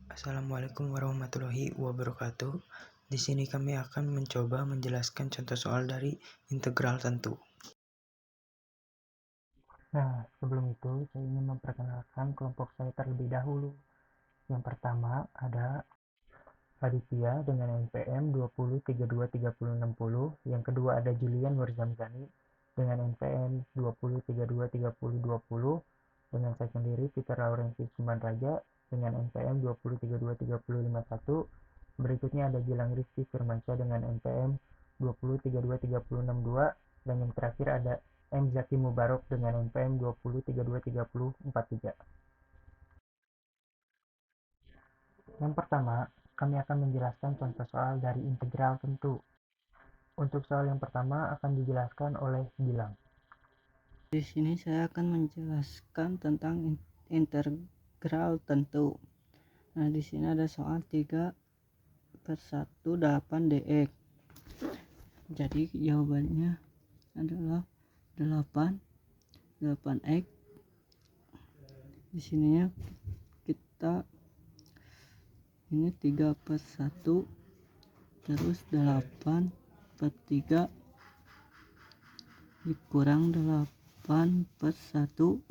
Assalamualaikum warahmatullahi wabarakatuh. Di sini kami akan mencoba menjelaskan contoh soal dari integral tentu. Nah, sebelum itu saya ingin memperkenalkan kelompok saya terlebih dahulu. Yang pertama ada Aditya dengan NPM 20323060. Yang kedua ada Julian Nurzamzani dengan NPM 20323020. Dengan saya sendiri Peter Laurensius Raja dengan NPM 20323051. Berikutnya ada Gilang Rizky Firmansyah dengan NPM 20323062. Dan yang terakhir ada M. Zaki Mubarok dengan NPM 20323043. Yang pertama, kami akan menjelaskan contoh soal dari integral tentu. Untuk soal yang pertama akan dijelaskan oleh Gilang. Di sini saya akan menjelaskan tentang integral tentu. Nah, di sini ada soal 3/1 dx. Jadi jawabannya adalah 8x. Di sininya kita ini 3/1 terus 8/3 dikurang 8/1,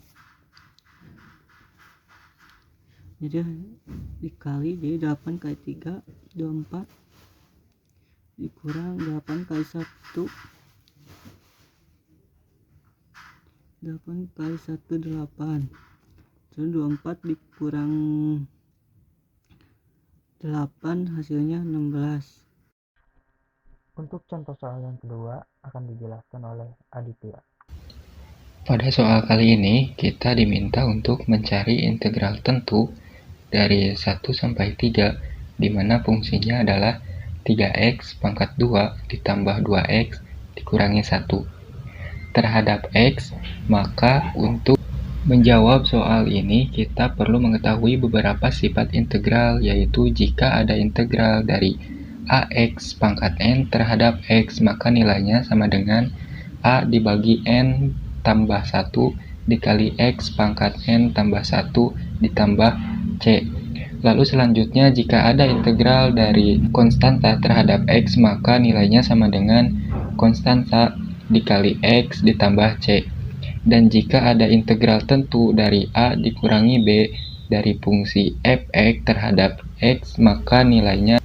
jadi dikali, jadi 8 kali 3 24 dikurang 8 kali 1, 8 kali 1 8, terus 24 dikurang 8 hasilnya 16. Untuk contoh soal yang kedua akan dijelaskan oleh Aditya. Pada soal kali ini, kita diminta untuk mencari integral tentu dari 1 sampai 3, di mana fungsinya adalah 3x pangkat 2 ditambah 2x dikurangi 1 terhadap x. Maka untuk menjawab soal ini, kita perlu mengetahui beberapa sifat integral, yaitu jika ada integral dari ax pangkat n terhadap x, maka nilainya sama dengan a dibagi n tambah 1 dikali x pangkat n tambah 1 ditambah c. Lalu selanjutnya, jika ada integral dari konstanta terhadap x, maka nilainya sama dengan konstanta dikali x ditambah c. Dan jika ada integral tentu dari a dikurangi b dari fungsi fx terhadap x, maka nilainya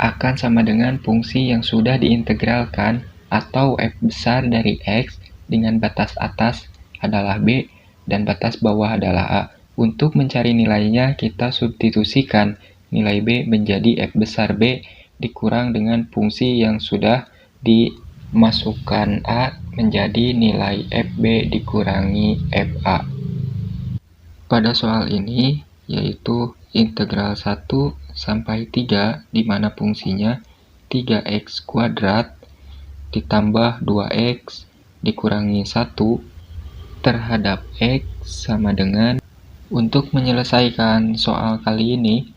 akan sama dengan fungsi yang sudah diintegralkan, atau f besar dari x dengan batas atas adalah b dan batas bawah adalah a. Untuk mencari nilainya, kita substitusikan nilai b menjadi f besar b dikurang dengan fungsi yang sudah dimasukkan a menjadi nilai fb dikurangi fa. Pada soal ini, yaitu integral 1 sampai 3, di mana fungsinya 3x kuadrat ditambah 2x dikurangi 1 terhadap x sama dengan. Untuk menyelesaikan soal kali ini,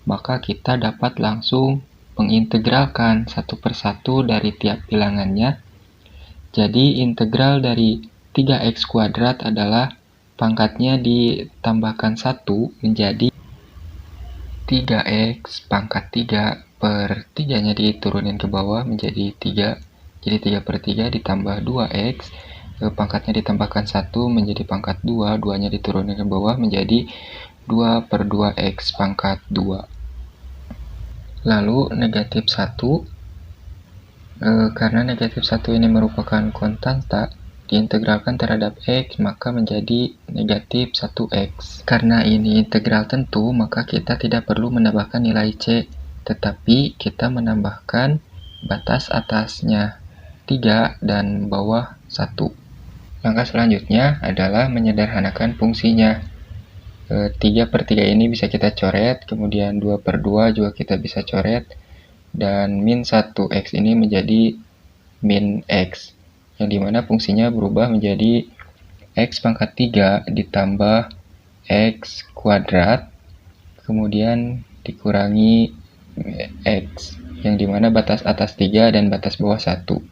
maka kita dapat langsung mengintegralkan satu persatu dari tiap bilangannya. Jadi integral dari 3x kuadrat adalah pangkatnya ditambahkan 1 menjadi 3x pangkat 3 per 3 nya diturunin ke bawah menjadi 3. Jadi 3/3 ditambah 2x, pangkatnya ditambahkan 1 menjadi pangkat 2, 2-nya diturunin ke bawah menjadi 2/2x pangkat 2. Lalu negatif 1, karena negatif 1 ini merupakan konstanta, diintegralkan terhadap x, maka menjadi negatif 1x. Karena ini integral tentu, maka kita tidak perlu menambahkan nilai c, tetapi kita menambahkan batas atasnya 3 dan bawah 1. Langkah selanjutnya adalah menyederhanakan fungsinya. 3/3 ini bisa kita coret, kemudian 2/2 juga kita bisa coret, dan min 1x ini menjadi min x, yang dimana fungsinya berubah menjadi x pangkat 3 ditambah x kuadrat, kemudian dikurangi x, yang dimana batas atas 3 dan batas bawah 1.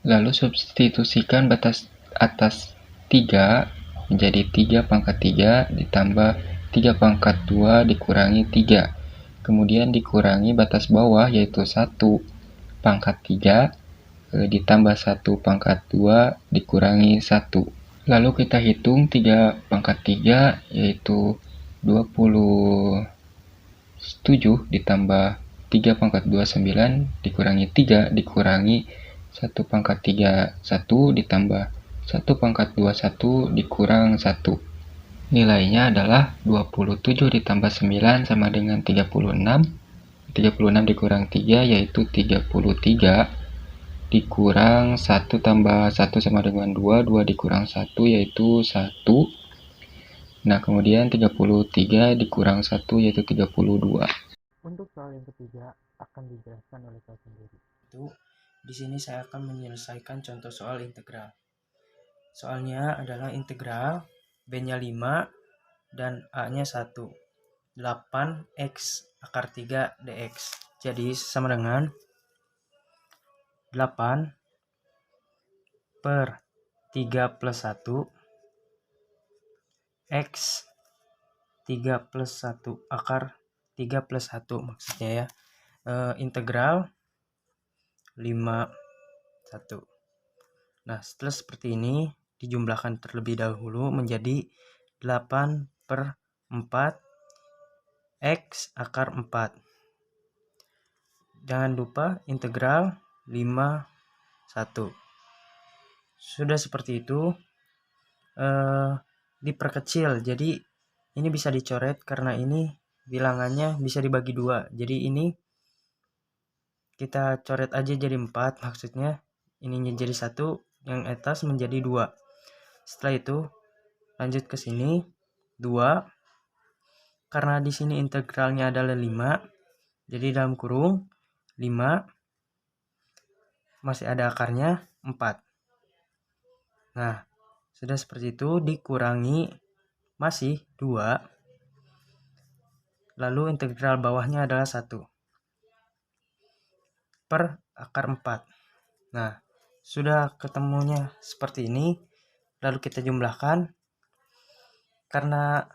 Lalu substitusikan batas atas 3 menjadi 3/3 ditambah 3/2 dikurangi 3, kemudian dikurangi batas bawah yaitu 1 pangkat 3 ditambah 1 pangkat 2 dikurangi 1. Lalu kita hitung 3 pangkat 3 yaitu 27 ditambah 3 pangkat 2 9 dikurangi 3 dikurangi 1 pangkat 3 1 ditambah 1 pangkat 2 1 dikurang 1. Nilainya adalah 27 ditambah 9 sama dengan 36. 36 dikurang 3 yaitu 33 dikurang 1 tambah 1 sama dengan 2, 2 dikurang 1 yaitu 1. Nah, kemudian 33 dikurang 1 yaitu 32. Untuk soal yang ketiga akan dijelaskan oleh saya sendiri. Di sini saya akan menyelesaikan contoh soal integral. Soalnya adalah integral B-nya 5 dan A-nya 1. 8x akar 3 dx. Jadi sama dengan 8 per 3 plus 1 x 3 plus 1 akar 3 plus 1 maksudnya ya, integral 5 1. Nah, setelah seperti ini dijumlahkan terlebih dahulu menjadi 8 per 4 x akar 4. Jangan lupa integral 5 1. Sudah seperti itu, diperkecil. Jadi ini bisa dicoret karena ini bilangannya bisa dibagi 2. Jadi ini kita coret aja jadi 4, maksudnya ininya jadi 1, yang atas menjadi 2. Setelah itu lanjut ke sini 2. Karena di sini integralnya adalah 5, jadi dalam kurung 5 masih ada akarnya 4. Nah, sudah seperti itu dikurangi masih 2. Lalu integral bawahnya adalah 1 per akar 4. Nah, sudah ketemunya seperti ini. Lalu kita jumlahkan. Karena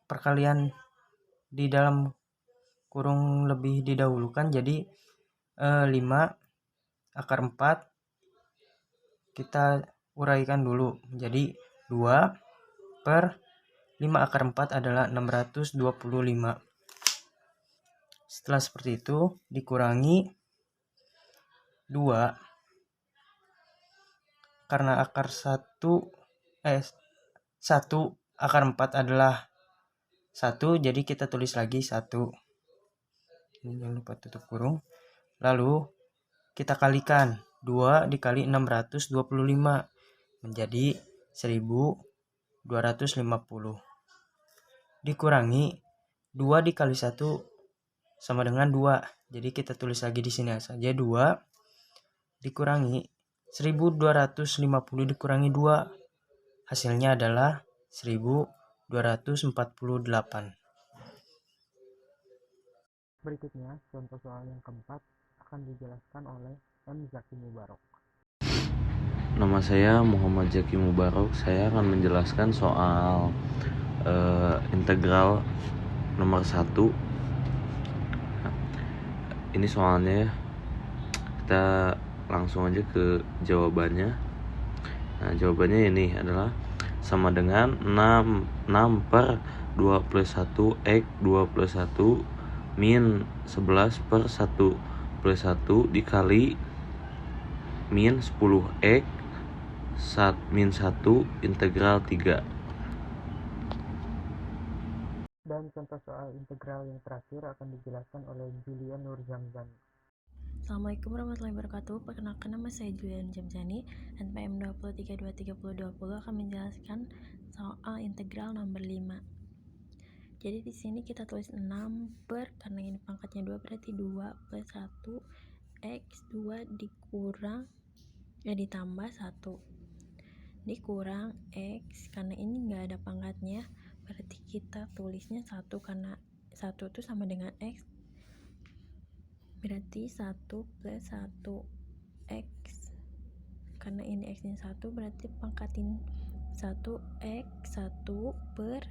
perkalian di dalam kurung lebih didahulukan, jadi 5 akar 4 kita uraikan dulu menjadi 2 per 5 akar 4 adalah 625. Setelah seperti itu dikurangi 2 karena akar 1 akar 4 adalah 1, jadi kita tulis lagi 1. Ini jangan lupa tutup kurung. Lalu kita kalikan 2 dikali 625 menjadi 1250. Dikurangi 2 dikali 1 sama dengan 2. Jadi kita tulis lagi di sini saja 2 dikurangi 1250 dikurangi 2. Hasilnya adalah 1248. Berikutnya, contoh soal yang keempat akan dijelaskan oleh M. Zaki Mubarok. Nama saya Muhammad Zaki Mubarok. Saya akan menjelaskan soal integral nomor 1. Ini soalnya kita langsung aja ke jawabannya. Nah, jawabannya ini adalah sama dengan 6 per 2 plus 1 x 2 plus 1 min 11 per 1 plus 1 dikali min 10x min 1 integral 3. Dan contoh soal integral yang terakhir akan dijelaskan oleh Julian Nur Zamzani. Assalamualaikum warahmatullahi wabarakatuh. Perkenalkan, nama saya Julian Zamzani, NPM 2323020 akan menjelaskan soal integral nomor 5. Jadi di sini kita tulis 6 per, karena ini pangkatnya 2 berarti 2 plus 1 x 2 ditambah 1 dikurang x, karena ini enggak ada pangkatnya berarti kita tulisnya 1 karena 1 itu sama dengan x, berarti 1 plus 1 x, karena ini x nya 1 berarti pangkatin 1 x 1 per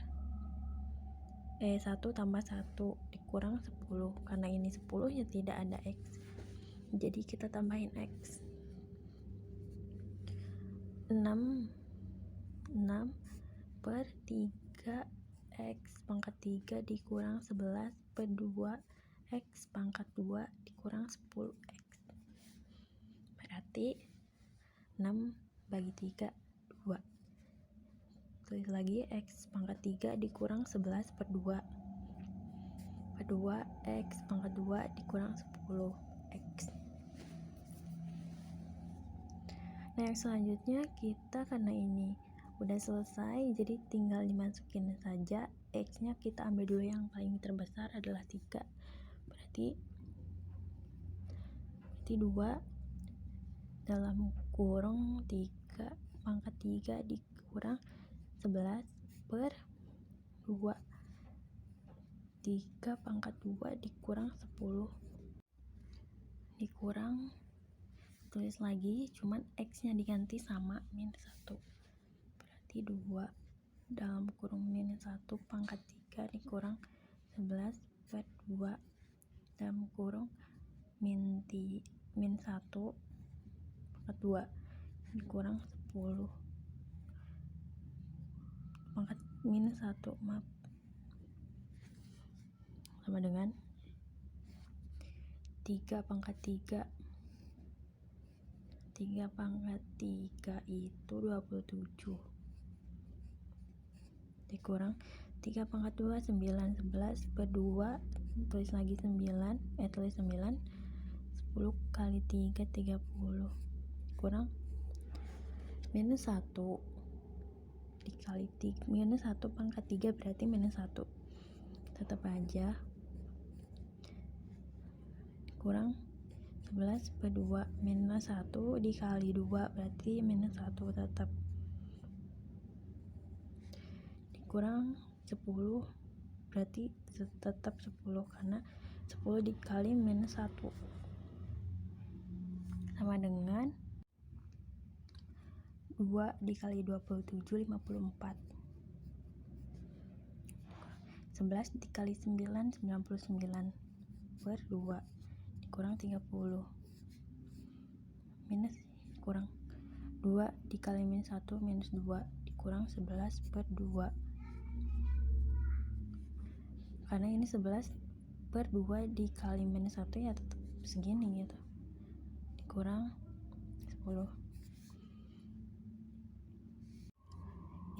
1 tambah 1 dikurang 10. Karena ini 10 ya tidak ada X. Jadi kita tambahin X. 6 per 3 X pangkat 3 dikurang 11 per 2 X pangkat 2 dikurang 10 X. Berarti 6 bagi 3 2. Tulis lagi X pangkat 3 dikurang 11 per 2 X pangkat 2 dikurang 10 X. Nah, yang selanjutnya kita karena ini udah selesai, jadi tinggal dimasukin saja. X nya kita ambil dulu yang paling terbesar adalah 3, berarti 2 dalam kurung 3 pangkat 3 dikurang 11 per 2 3 pangkat 2 dikurang 10 dikurang, tulis lagi, cuman X nya diganti sama minus 1, berarti 2 dalam kurung minus 1 pangkat 3 dikurang 11 per 2 dalam kurung min 1 pangkat 2 dikurang 10 pangkat minus 1 sama dengan 3 pangkat 3 itu 27 dikurang 3 pangkat 2 9 11 per 2 tulis 9 10 kali 3 30 kurang minus 1 dikali minus 1 pangkat 3 berarti minus 1, tetap aja kurang 11 per 2 minus 1 dikali 2 berarti minus 1 tetap dikurang 10 berarti tetap 10 karena 10 dikali minus 1 sama dengan 2 dikali 27 54 11 dikali 9 99 per 2 dikurang 30 minus kurang 2 dikali minus 1 minus 2 dikurang 11 per 2 karena ini 11 per 2 dikali minus 1 ya tetap segini gitu, dikurang 10.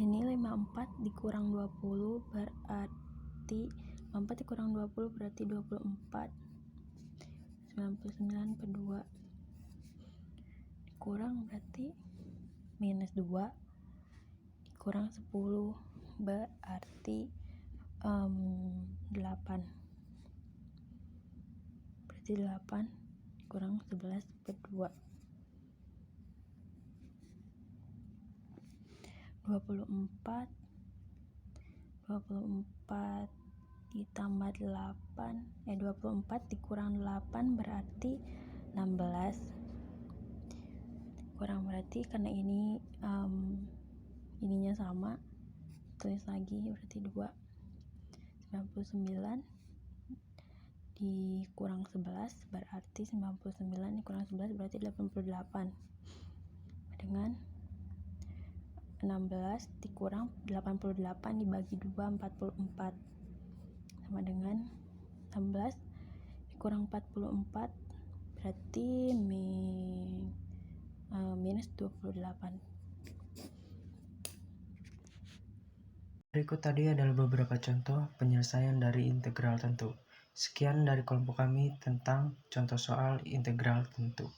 Ini 54 dikurang 20 berarti 54 dikurang 20 berarti 24 99 per 2 dikurang berarti minus 2 dikurang 10 berarti 8 berarti 8 dikurang 11 per 2 24 ditambah 8 24 dikurang 8 berarti 16 kurang berarti karena ini ininya sama, tulis lagi berarti 2 99 dikurang 11 berarti 99 dikurang 11 berarti 88 dengan 16 dikurang 88 dibagi 2 44 sama dengan 16 dikurang 44 berarti minus 28. Berikut tadi adalah beberapa contoh penyelesaian dari integral tentu. Sekian dari kelompok kami tentang contoh soal integral tentu.